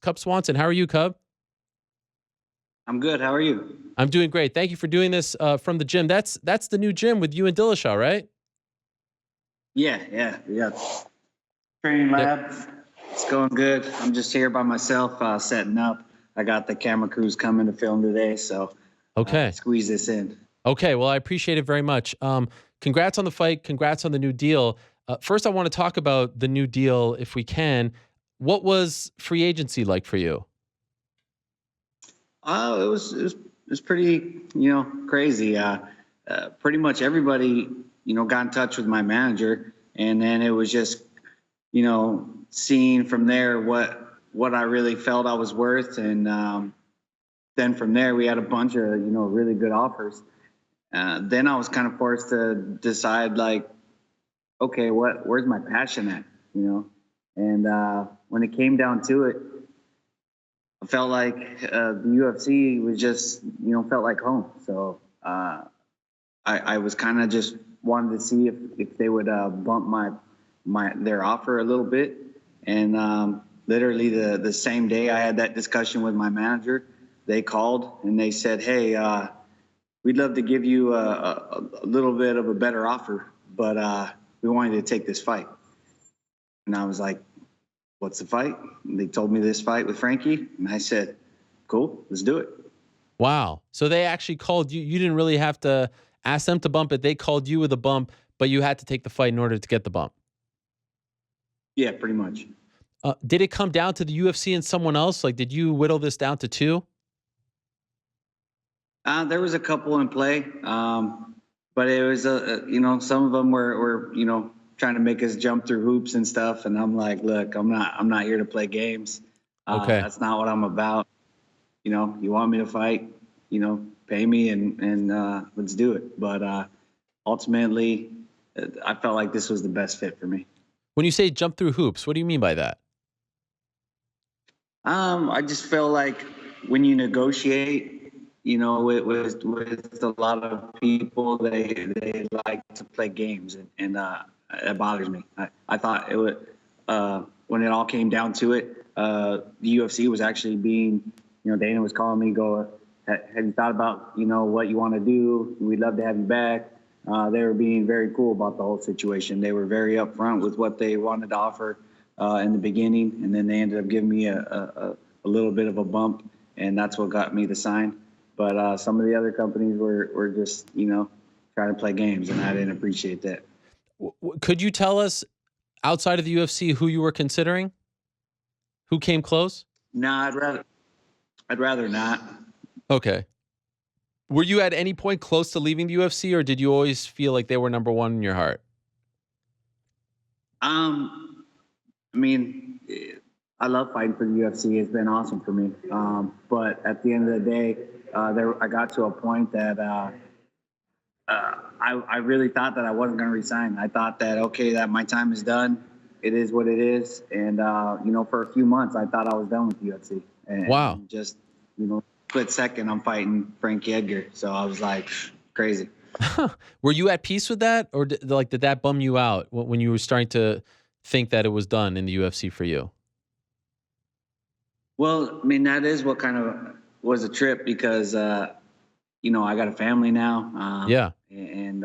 Cub Swanson. How are you, Cub? I'm good. How are you? I'm doing great. Thank you for doing this from the gym. That's the new gym with you and Dillashaw, right? Yeah. We got training Yeah. lab. It's going good. I'm just here by myself, setting up. I got the camera crews coming to film today, so Okay. squeeze this in. Okay. Well, I appreciate it very much. Congrats on the fight. Congrats on the new deal. First, I want to talk about the new deal, if we can. What was free agency like for you? It was pretty crazy. Pretty much everybody got in touch with my manager, and then it was just seeing from there what I really felt I was worth, and then from there we had a bunch of really good offers. Then I was kind of forced to decide, like, okay, where's my passion at, and when it came down to it, I felt like the UFC was just felt like home. So I was kind of just wanted to see if they would bump their offer a little bit, and literally the same day I had that discussion with my manager, they called and they said, hey, we'd love to give you a little bit of a better offer, but we want you to take this fight. And I was like, what's the fight? And they told me this fight with Frankie, and I said, cool, let's do it. Wow. So they actually called you. You didn't really have to ask them to bump it. They called you with a bump, but you had to take the fight in order to get the bump. Yeah, pretty much. Did it come down to the UFC and someone else? Like, did you whittle this down to two? There was a couple in play, but it was some of them were trying to make us jump through hoops and stuff, and I'm like, look, I'm not here to play games. Okay. That's not what I'm about. You want me to fight, pay me, and let's do it. But ultimately, I felt like this was the best fit for me. When you say jump through hoops, what do you mean by that? I just feel like when you negotiate, with a lot of people, they like to play games, and it bothers me. I thought it would, when it all came down to it, the UFC was actually being, Dana was calling me, have you thought about, what you want to do? We'd love to have you back. They were being very cool about the whole situation. They were very upfront with what they wanted to offer in the beginning, and then they ended up giving me a little bit of a bump, and that's what got me to sign. But some of the other companies were just, trying to play games, and I didn't appreciate that. Could you tell us, outside of the UFC, who you were considering? Who came close? No, I'd rather not. Okay. Were you at any point close to leaving the UFC, or did you always feel like they were number one in your heart? I mean, I love fighting for the UFC. It's been awesome for me. But at the end of the day, I got to a point that I really thought that I wasn't going to resign. I thought that, okay, that my time is done. It is what it is. And, for a few months, I thought I was done with the UFC. Wow. And just, split second, I'm fighting Frankie Edgar. So I was like, crazy. Were you at peace with that? Or did that bum you out when you were starting to think that it was done in the UFC for you? Well, I mean, that is what kind of was a trip because, I got a family now. Yeah. And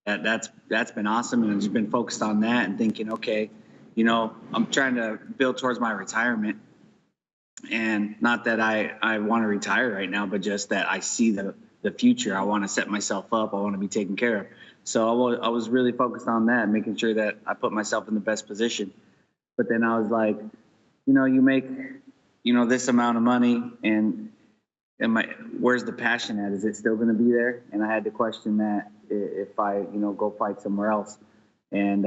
that's been awesome. And I've just been focused on that and thinking, okay, I'm trying to build towards my retirement. And not that I want to retire right now, but just that I see the future. I want to set myself up. I want to be taken care of. So I was really focused on that, making sure that I put myself in the best position. But then I was like, you make, this amount of money, and where's the passion at? Is it still going to be there? And I had to question that if I, go fight somewhere else. And,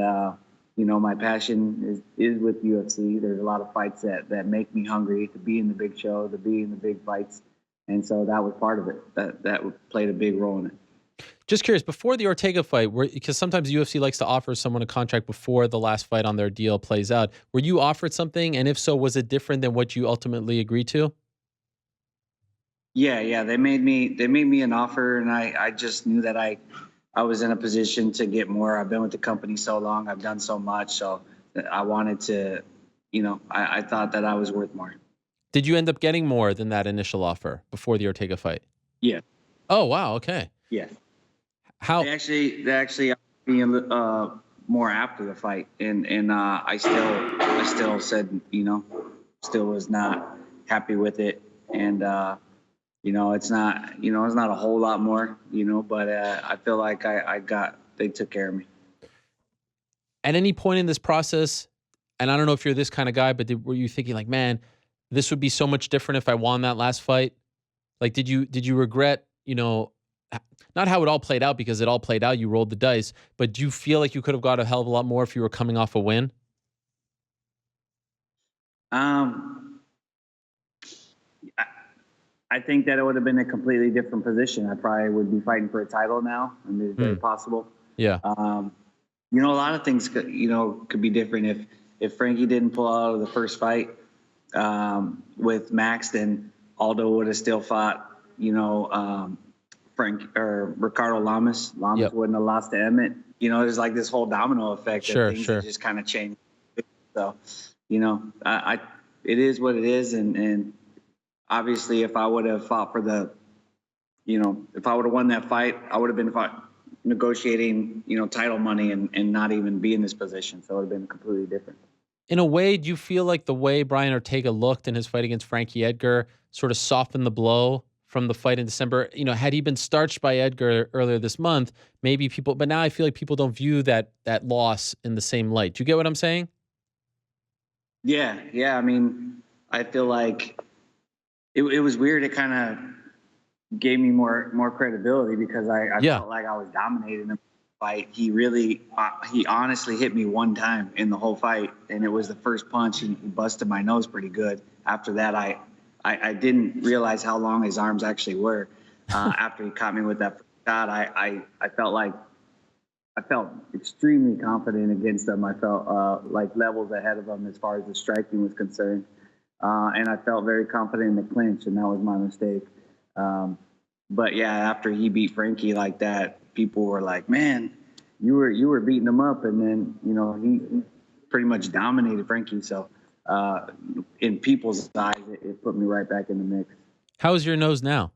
my passion is with UFC. There's a lot of fights that make me hungry to be in the big show, to be in the big fights. And so that was part of it. That played a big role in it. Just curious, before the Ortega fight, because sometimes UFC likes to offer someone a contract before the last fight on their deal plays out, were you offered something? And if so, was it different than what you ultimately agreed to? Yeah. They made me an offer, and I just knew that I was in a position to get more. I've been with the company so long. I've done so much. So I wanted to, I thought that I was worth more. Did you end up getting more than that initial offer before the Ortega fight? Yeah. Oh, wow. Okay. Yes. How? They actually being more after the fight, and I still said, still was not happy with it, and it's not a whole lot more, but I feel like they took care of me. At any point in this process, and I don't know if you're this kind of guy, but were you thinking like, man, this would be so much different if I won that last fight? Like, did you regret, not how it all played out, because it all played out, you rolled the dice, but do you feel like you could have got a hell of a lot more if you were coming off a win? Um, I, I think that it would have been a completely different position. I probably would be fighting for a title now. I mean, it's very possible. Yeah. A lot of things could be different if Frankie didn't pull out of the first fight with Max, then Aldo would have still fought, Frank or Ricardo Lamas. Lamas wouldn't have lost to Emmett. There's like this whole domino effect of things that just kind of change. So, it is what it is, and obviously, if I would have fought for if I would have won that fight, I would have been negotiating, title money and not even be in this position. So it would have been completely different. In a way, do you feel like the way Brian Ortega looked in his fight against Frankie Edgar sort of softened the blow from the fight in December? Had he been starched by Edgar earlier this month, maybe but now I feel like people don't view that loss in the same light. Do you get what I'm saying? Yeah. I mean, I feel like it was weird. It kind of gave me more credibility because I felt like I was dominating the fight. He honestly hit me one time in the whole fight, and it was the first punch. He busted my nose pretty good. After that, I didn't realize how long his arms actually were. After he caught me with that shot, I felt extremely confident against him. I felt like levels ahead of him as far as the striking was concerned. And I felt very confident in the clinch, and that was my mistake. But yeah, after he beat Frankie like that, people were like, "Man, you were beating him up," and then he pretty much dominated Frankie. So in people's eyes, it put me right back in the mix. How's your nose now?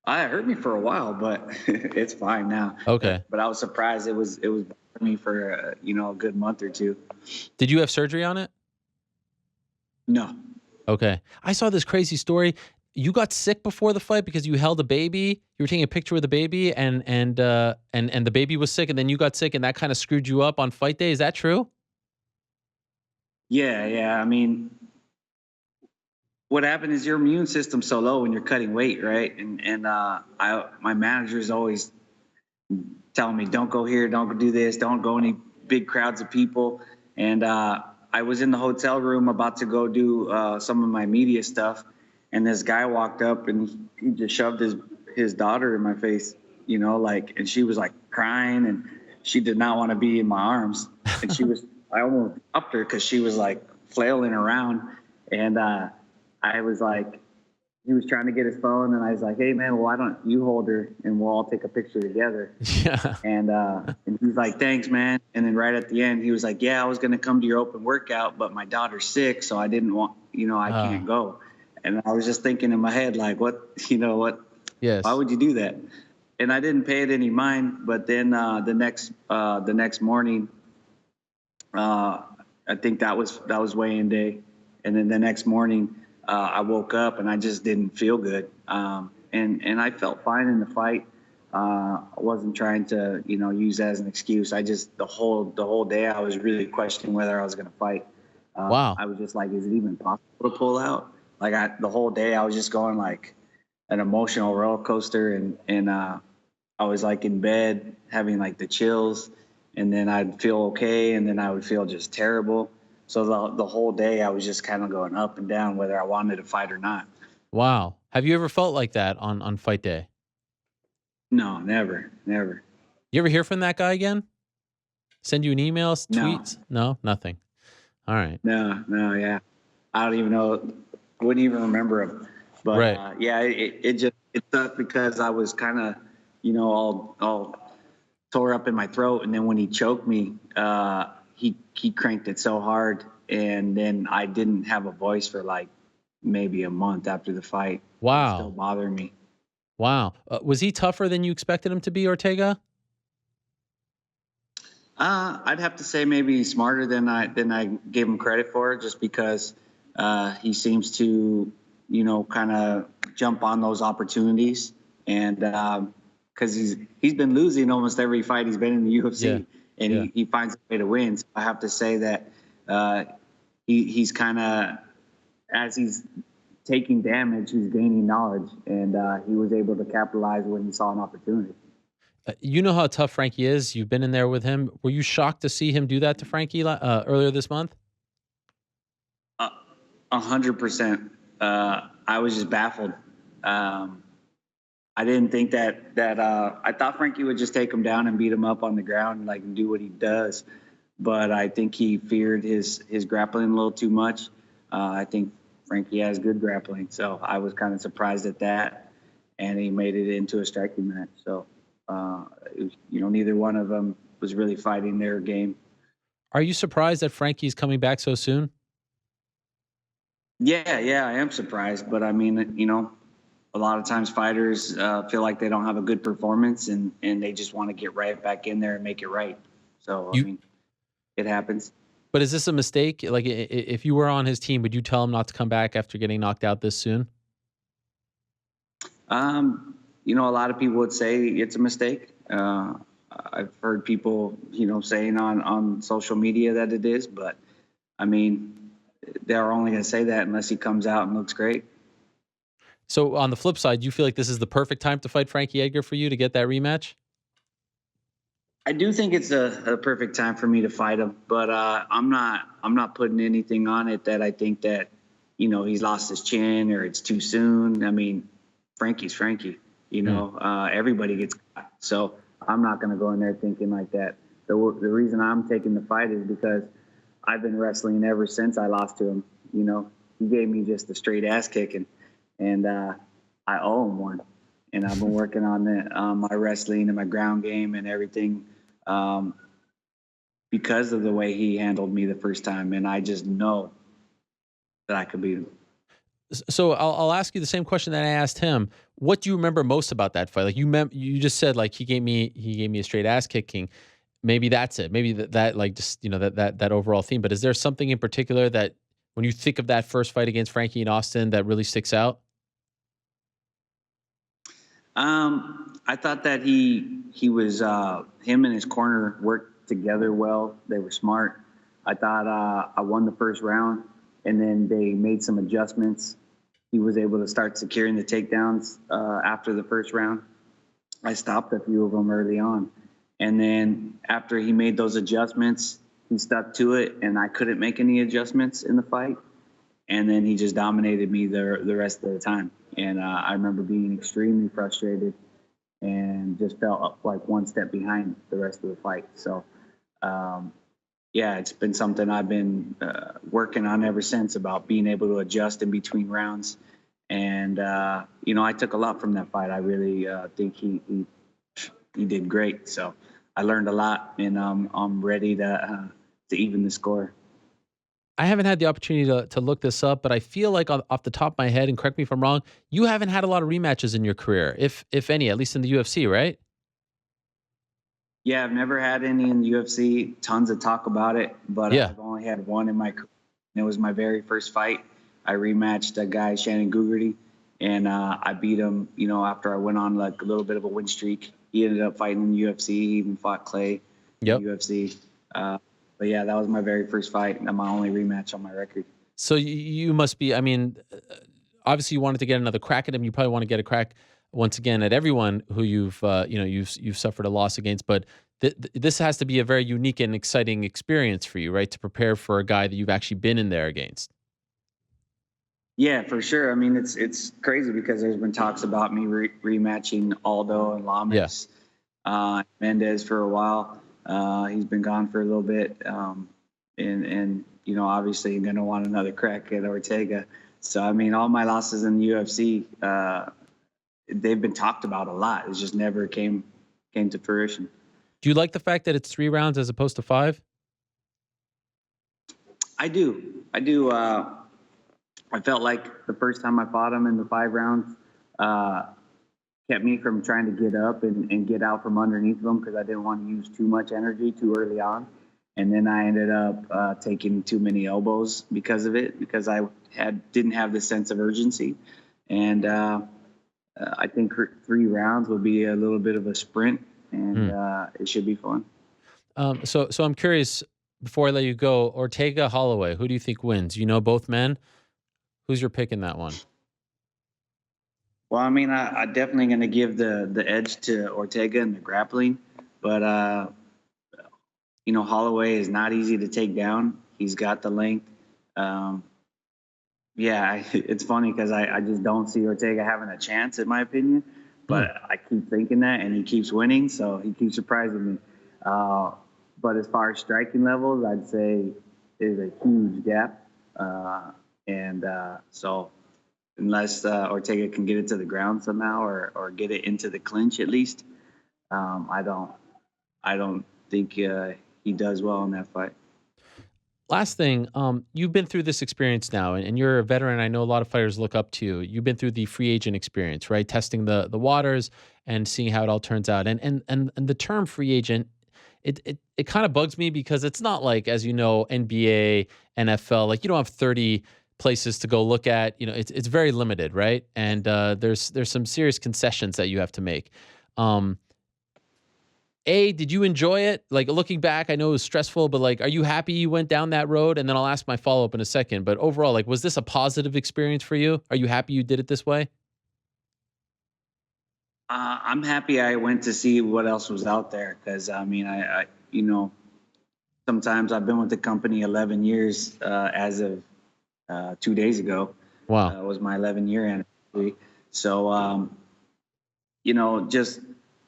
It hurt me for a while, but it's fine now. Okay. But I was surprised it was bothering me for a good month or two. Did you have surgery on it? No. Okay. I saw this crazy story. You got sick before the fight because you held a baby. You were taking a picture with the baby, and the baby was sick, and then you got sick, and that kind of screwed you up on fight day. Is that true? Yeah. I mean, what happened is your immune system's so low when you're cutting weight, right? And my manager's always telling me, don't go here, don't go do this, don't go any big crowds of people. And I was in the hotel room about to go do some of my media stuff, and this guy walked up and he just shoved his daughter in my face, and she was like crying, and she did not want to be in my arms. And I almost dropped her because she was like flailing around, and I was like, he was trying to get his phone, and I was like, "Hey man, why don't you hold her and we'll all take a picture together?" Yeah. And he's like, "Thanks, man." And then right at the end, he was like, "Yeah, I was gonna come to your open workout, but my daughter's sick, so I didn't want, I can't go." And I was just thinking in my head, like, what? Yes. Why would you do that? And I didn't pay it any mind. But then the next morning, I think that was weigh-in day, and then the next morning. I woke up and I just didn't feel good. And I felt fine in the fight. I wasn't trying to, use that as an excuse. I just, the whole day I was really questioning whether I was going to fight. Wow. I was just like, is it even possible to pull out? Like the whole day I was just going like an emotional roller coaster, and I was like in bed having like the chills, and then I'd feel okay, and then I would feel just terrible. So the whole day I was just kind of going up and down whether I wanted to fight or not. Wow. Have you ever felt like that on fight day? No, never. You ever hear from that guy again? Send you an email, tweets? No, nothing. All right. No, yeah. I don't even know. Wouldn't even remember him. But right. Yeah, it sucked because I was kind of, all tore up in my throat, and then when he choked me, he cranked it so hard and then I didn't have a voice for like maybe a month after the fight. It was still Wow. bothering me. Wow. Was he tougher than you expected him to be, Ortega? I'd have to say maybe smarter than I gave him credit for, just because he seems to, kind of jump on those opportunities, and because he's been losing almost every fight he's been in the Yeah. UFC, and Yeah. he finds a way to win. So I have to say that he's kind of, as he's taking damage, he's gaining knowledge, and he was able to capitalize when he saw an opportunity. You know how tough Frankie is. You've been in there with him. Were you shocked to see him do that to Frankie earlier this month? 100%. I was just baffled. I didn't think that I thought Frankie would just take him down and beat him up on the ground, like, and do what he does. But I think he feared his grappling a little too much. I think Frankie has good grappling, so I was kind of surprised at that. And he made it into a striking match. So, neither one of them was really fighting their game. Are you surprised that Frankie's coming back so soon? Yeah, I am surprised. But I mean, a lot of times fighters feel like they don't have a good performance, and they just want to get right back in there and make it right. So, I You, mean, it happens. but is this a mistake? Like, if you were on his team, would you tell him not to come back after getting knocked out this soon? A lot of people would say it's a mistake. I've heard people, saying on social media that it is, but I mean, they're only going to say that unless he comes out and looks great. So on the flip side, do you feel like this is the perfect time to fight Frankie Edgar for you to get that rematch? I do think it's a perfect time for me to fight him, but I'm not putting anything on it that I think that, he's lost his chin or it's too soon. I mean, Frankie's Frankie, everybody gets caught. So I'm not going to go in there thinking like that. The reason I'm taking the fight is because I've been wrestling ever since I lost to him. He gave me just a straight ass kicking, and I owe him one. And I've been working on my wrestling and my ground game and everything because of the way he handled me the first time. And I just know that I could beat him. So I'll ask you the same question that I asked him. What do you remember most about that fight? Like you just said, like, he gave me a straight ass kicking. Maybe that's it. Maybe that like, just, that overall theme. But is there something in particular that when you think of that first fight against Frankie in Austin that really sticks out? I thought that he was him and his corner worked together well. They were smart. I thought I won the first round, and then they made some adjustments. He was able to start securing the takedowns after the first round. I stopped a few of them early on, and then after he made those adjustments, he stuck to it, and I couldn't make any adjustments in the fight. And then he just dominated me the rest of the time. And I remember being extremely frustrated and just felt like one step behind the rest of the fight. So, it's been something I've been working on ever since, about being able to adjust in between rounds. And, I took a lot from that fight. I really think he did great. So I learned a lot, and I'm ready to even the score. I haven't had the opportunity to look this up, but I feel like off the top of my head, and correct me if I'm wrong, you haven't had a lot of rematches in your career, if any, at least in the UFC, right? Yeah, I've never had any in the UFC. Tons of talk about it, but Yeah. I've only had one in my career. It was my very first fight. I rematched a guy, Shannon Gugarty, and I beat him, after I went on like a little bit of a win streak. He ended up fighting in the UFC. He even fought Clay in Yep. the UFC. But yeah, that was my very first fight and my only rematch on my record. So you must be. I mean, obviously you wanted to get another crack at him. You probably want to get a crack once again at everyone who you've suffered a loss against. But this has to be a very unique and exciting experience for you, right? To prepare for a guy that you've actually been in there against. Yeah, for sure. I mean, it's crazy because there's been talks about me rematching Aldo and Lamas, Mendez for a while. He's been gone for a little bit, and obviously you're gonna want another crack at Ortega. So I mean, all my losses in the UFC, they've been talked about a lot. It just never came to fruition. Do you like the fact that it's 3 rounds as opposed to 5? I do. I do. I felt like the first time I fought him in the 5 rounds kept me from trying to get up and get out from underneath him because I didn't want to use too much energy too early on. And then I ended up taking too many elbows because of it, because I didn't have the sense of urgency. And I think 3 rounds will be a little bit of a sprint, and it should be fun. So I'm curious, before I let you go, Ortega Holloway, who do you think wins? You know both men. Who's your pick in that one? Well, I mean, I definitely going to give the edge to Ortega in the grappling, but Holloway is not easy to take down. He's got the length. It's funny because I just don't see Ortega having a chance, in my opinion. But I keep thinking that, and he keeps winning, so he keeps surprising me. But as far as striking levels, I'd say there's a huge gap. So unless Ortega can get it to the ground somehow or get it into the clinch at least, I don't think he does well in that fight. Last thing, you've been through this experience now, and you're a veteran. I know a lot of fighters look up to you. You've been through the free agent experience, right? Testing the waters and seeing how it all turns out. And the term free agent, it kind of bugs me because it's not like, as you know, NBA, NFL, like you don't have 30 places to go look at. You know, it's very limited, right? And there's some serious concessions that you have to make. Did you enjoy it? Like looking back, I know it was stressful, but like, are you happy you went down that road? And then I'll ask my follow up in a second. But overall, like, was this a positive experience for you? Are you happy you did it this way? I'm happy I went to see what else was out there because I mean, sometimes I've been with the company 11 years as of 2 days ago. Wow. Was my 11-year anniversary. So, just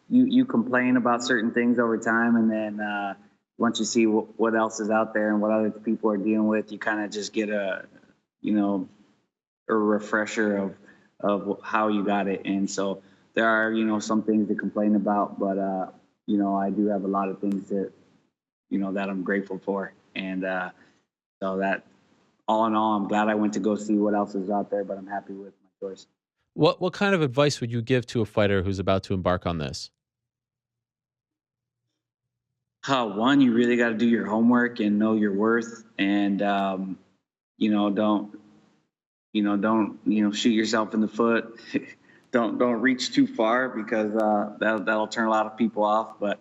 you complain about certain things over time, and then once you see what else is out there and what other people are dealing with, you kind of just get a refresher of how you got it. And so there are some things to complain about, but I do have a lot of things that that I'm grateful for, and so that all in all, I'm glad I went to go see what else is out there, but I'm happy with my choice. What kind of advice would you give to a fighter who's about to embark on this? One, you really got to do your homework and know your worth, and don't shoot yourself in the foot. don't reach too far because that'll turn a lot of people off. But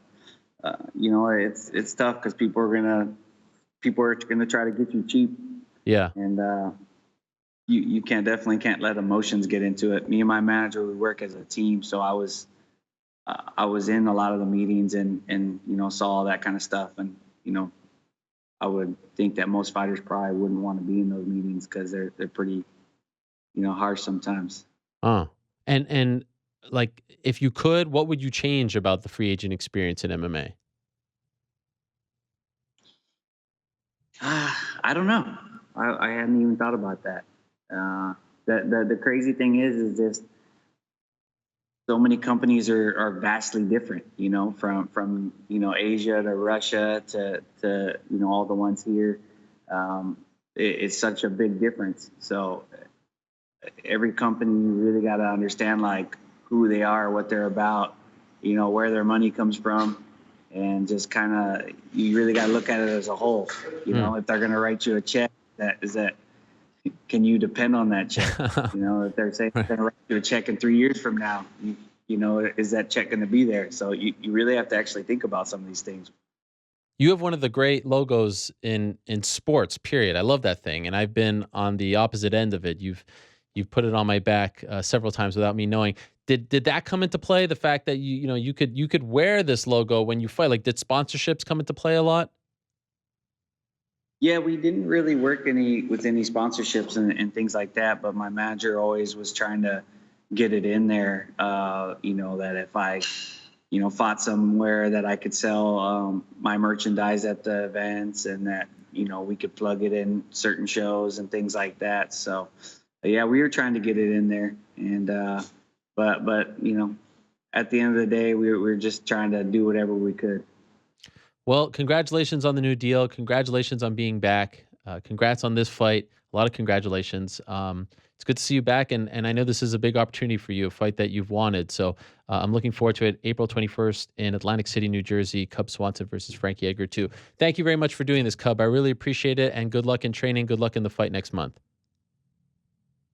it's tough because people are gonna try to get you cheap. Yeah. And you definitely can't let emotions get into it. Me and my manager, we work as a team, so I was in a lot of the meetings and saw all that kind of stuff, and I would think that most fighters probably wouldn't want to be in those meetings because they're pretty harsh sometimes. And like, if you could, what would you change about the free agent experience in MMA? I don't know. I hadn't even thought about that. The crazy thing is just so many companies are vastly different, from Asia to Russia to all the ones here. It's such a big difference. So every company, you really got to understand like who they are, what they're about, where their money comes from, and just kind of you really got to look at it as a whole. If they're going to write you a check, can you depend on that check? If they're saying they're going to write you a check in 3 years from now, is that check going to be there? So you really have to actually think about some of these things. You have one of the great logos in sports, period. I love that thing, and I've been on the opposite end of it. You've put it on my back several times without me knowing. Did that come into play? The fact that you could wear this logo when you fight. Like, did sponsorships come into play a lot? Yeah, we didn't really work with any sponsorships and things like that, but my manager always was trying to get it in there. That if I fought somewhere that I could sell my merchandise at the events, and that we could plug it in certain shows and things like that. So yeah, we were trying to get it in there, and but at the end of the day, we were just trying to do whatever we could. Well, congratulations on the new deal. Congratulations on being back. Congrats on this fight. A lot of congratulations. It's good to see you back, and I know this is a big opportunity for you, a fight that you've wanted. So I'm looking forward to it. April 21st in Atlantic City, New Jersey. Cub Swanson versus Frankie Edgar too. Thank you very much for doing this, Cub. I really appreciate it, and good luck in training. Good luck in the fight next month.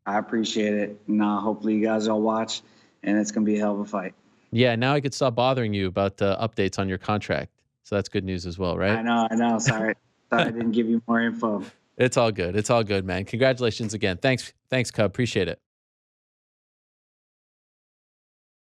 I appreciate it. Hopefully you guys all watch, and it's going to be a hell of a fight. Yeah, now I could stop bothering you about updates on your contract. So that's good news as well, right? I know. Sorry I didn't give you more info. It's all good. It's all good, man. Congratulations again. Thanks, Cub. Appreciate it.